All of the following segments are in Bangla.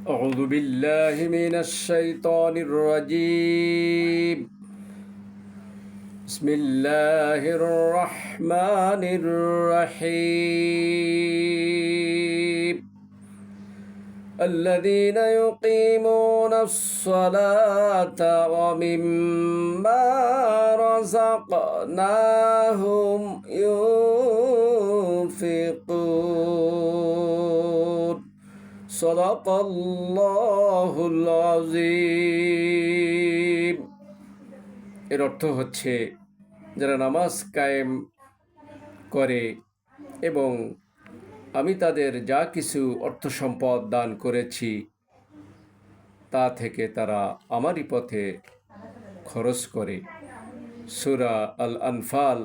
أعوذ بالله من الشيطان الرجيم. بسم الله الرحمن الرحيم. الذين يقيمون الصلاة ومما رزقناهم ينفقون. সাদাকাল্লাহুল আযীম। এর অর্থ হচ্ছে যারা নামাজ কায়েম করে এবং আমি তাদের যা কিছু অর্থ সম্পদ দান করেছি তা থেকে তারা আমারই পথে খরচ করে। সূরা আল আনফাল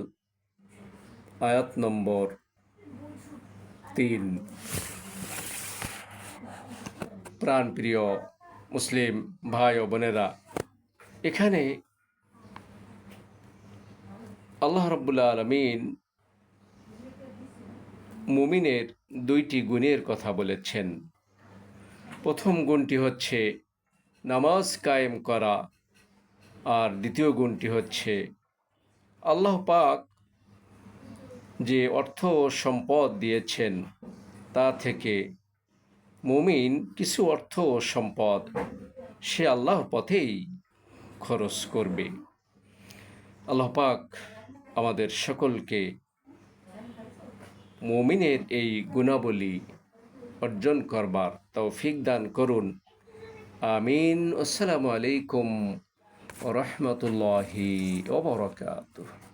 আয়াত নম্বর 3। প্রাণপ্রিয় মুসলিম ভাই ও বোনেরা, এখানে আল্লাহ রাব্বুল আলামিন মুমিনের দুইটি গুণের কথা বলেছেন। প্রথম গুণটি হচ্ছে নামাজ কায়েম করা, আর দ্বিতীয় গুণটি হচ্ছে আল্লাহ পাক যে অর্থ ও সম্পদ দিয়েছেন তা থেকে মুমিন কিছু অর্থ ও সম্পদ সে আল্লাহর পথেই খরচ করবে। আল্লাহ পাক আমাদের সকলকে মুমিনের এই গুণাবলী অর্জন করবার তৌফিক দান করুন। আমিন। আসসালামু আলাইকুম ওয়া রাহমাতুল্লাহি ওয়া বারাকাতুহু।